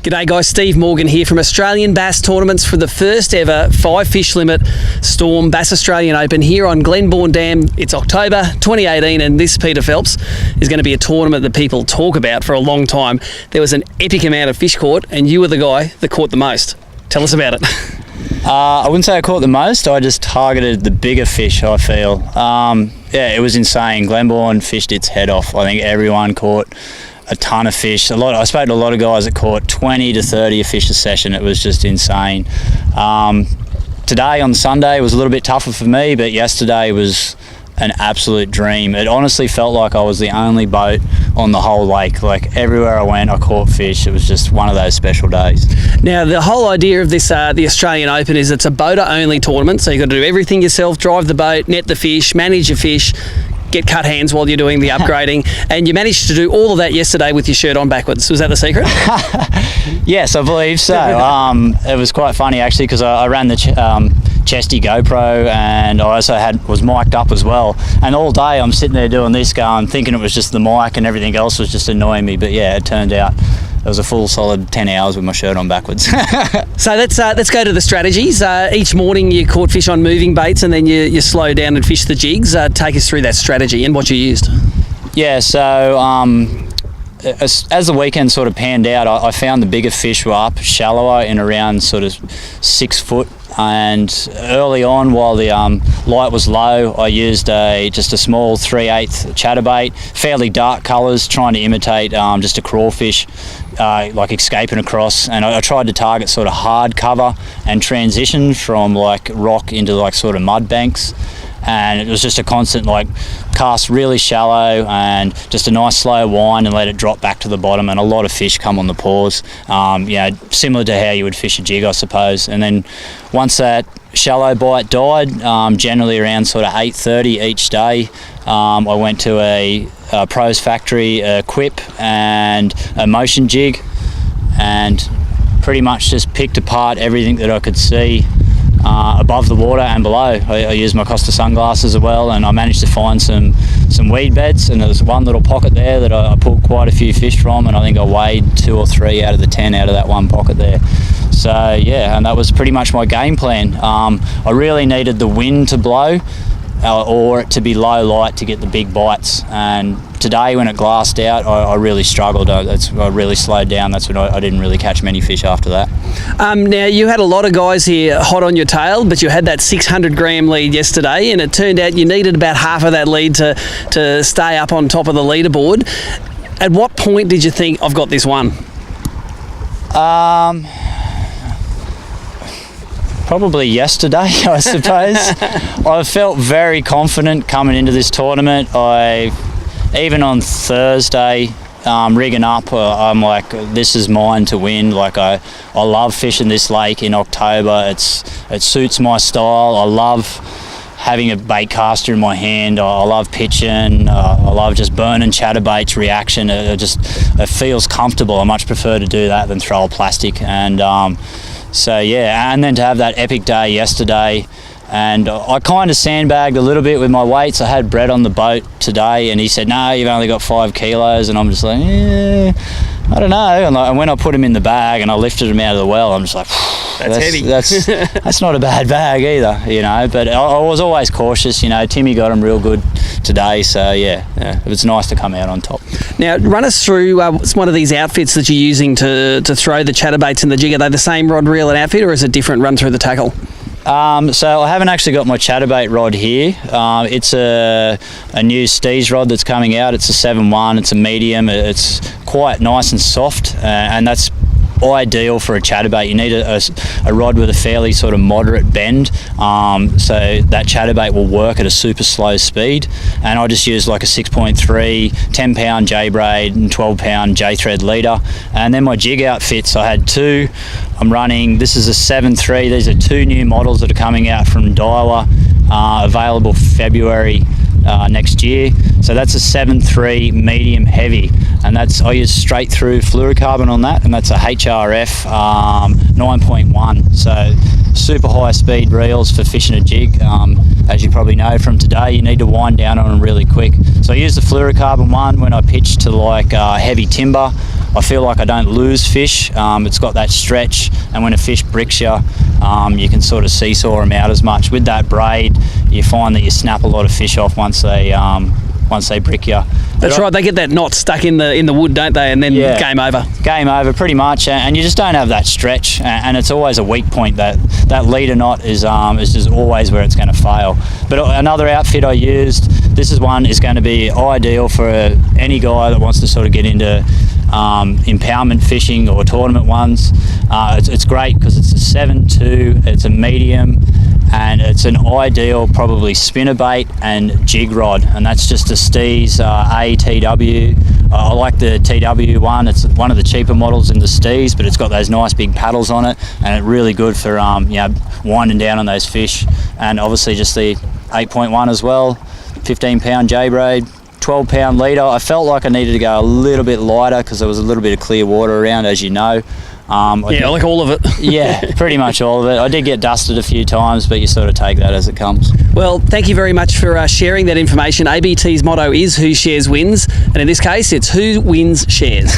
G'day guys, Steve Morgan here from Australian Bass Tournaments for the first ever 5 fish limit Storm Bass Australian Open here on Glenbawn Dam. It's October 2018 and this, Peter Phelps, is going to be a tournament that people talk about for a long time. There was an epic amount of fish caught and you were the guy that caught the most. Tell us about it. I wouldn't say I caught the most, I just targeted the bigger fish, I feel. Yeah, it was insane. Glenbawn fished its head off. I think everyone caught a ton of fish. I spoke to a lot of guys that caught 20 to 30 fish a session. It was just insane. Today on Sunday was a little bit tougher for me, but yesterday was an absolute dream. It honestly felt like I was the only boat on the whole lake. Like everywhere I went, I caught fish. It was just one of those special days. Now, the whole idea of this, the Australian Open, is it's a boater-only tournament, so you've got to do everything yourself, drive the boat, net the fish, manage your fish, get cut hands while you're doing the upgrading, and you managed to do all of that yesterday with your shirt on backwards. Was that the secret? Yes, I believe so. It was quite funny actually, because I ran the Chesty GoPro and I also was mic'd up as well, and all day I'm sitting there doing this, going thinking it was just the mic and everything else was just annoying me, but yeah, it turned out it was a full solid 10 hours with my shirt on backwards. So let's go to the strategies. Each morning you caught fish on moving baits and then you slow down and fish the jigs. Take us through that strategy and what you used. Yeah, so as the weekend sort of panned out, I found the bigger fish were up shallower in around sort of 6 foot. And early on, while the light was low, I used just a small 3/8 chatterbait, fairly dark colours, trying to imitate just a crawfish, like escaping across. And I tried to target sort of hard cover and transition from like rock into like sort of mud banks. And it was just a constant like cast really shallow and just a nice slow wind and let it drop back to the bottom, and a lot of fish come on the paws, similar to how you would fish a jig, I suppose. And then once that shallow bite died, generally around sort of 8:30 each day, I went to a Pros Factory Quip and a motion jig and pretty much just picked apart everything that I could see above the water and below. I used my Costa sunglasses as well, and I managed to find some weed beds, and there was one little pocket there that I pulled quite a few fish from, and I think I weighed 2 or 3 out of the 10 out of that one pocket there. So yeah, and that was pretty much my game plan. I really needed the wind to blow or it to be low light to get the big bites, and today when it glassed out I really struggled. I really slowed down. That's when I didn't really catch many fish after that. Now you had a lot of guys here hot on your tail, but you had that 600 gram lead yesterday, and it turned out you needed about half of that lead to stay up on top of the leaderboard. At what point did you think, I've got this one? Probably yesterday, I suppose. I felt very confident coming into this tournament. Even on Thursday, rigging up, I'm like, this is mine to win. Like I love fishing this lake in October. It suits my style. I love having a bait caster in my hand. I love pitching. I love just burning chatterbait's reaction. It feels comfortable. I much prefer to do that than throw a plastic. And so yeah, and then to have that epic day yesterday, and I kind of sandbagged a little bit with my weights. I had Brett on the boat today and he said, no, you've only got 5 kilos, and I'm just like, I don't know. And when I put him in the bag and I lifted him out of the well, I'm just like, that's heavy. That's not a bad bag either, but I was always cautious. Timmy got him real good today, so yeah, it was nice to come out on top. Now run us through one of these outfits that you're using to throw the chatterbaits and the jig. Are they the same rod, reel and outfit, or is it different run through the tackle? So I haven't actually got my chatterbait rod here. It's a new Steez rod that's coming out. It's a 7-1. It's a medium. It's quite nice and soft, and that's ideal for a chatterbait. You need a rod with a fairly sort of moderate bend, so that chatterbait will work at a super slow speed. And I just use like a 6.3 10-pound J-braid and 12-pound J-thread leader. And then my jig outfits, I had 2. I'm running, this is a 7.3. These are 2 new models that are coming out from Daiwa, available February next year. So that's a 7.3 medium heavy, and I use straight through fluorocarbon on that, and that's a HRF 9.1. So super high speed reels for fishing a jig. As you probably know from today, you need to wind down on them really quick. So I use the fluorocarbon one when I pitch to like heavy timber, I feel like I don't lose fish. It's got that stretch, and when a fish bricks you, you can sort of seesaw them out as much. With that braid, you find that you snap a lot of fish off once they brick you. That's right. They get that knot stuck in the wood, don't they? And then game over. Game over, pretty much. And you just don't have that stretch. And it's always a weak point. That leader knot is just always where it's going to fail. But another outfit I used. This is going to be ideal for any guy that wants to sort of get into impoundment fishing or tournament ones. It's great because it's a 7.2. It's a medium. And it's an ideal probably spinnerbait and jig rod, and that's just a Steez ATW. I like the TW one. It's one of the cheaper models in the Steez, but it's got those nice big paddles on it, and it's really good for winding down on those fish. And obviously just the 8.1 as well, 15-pound J-braid, 12-pound leader. I felt like I needed to go a little bit lighter because there was a little bit of clear water around, as you know. Like all of it. Yeah, pretty much all of it. I did get dusted a few times, but you sort of take that as it comes. Well, thank you very much for sharing that information. ABT's motto is who shares wins, and in this case, it's who wins shares.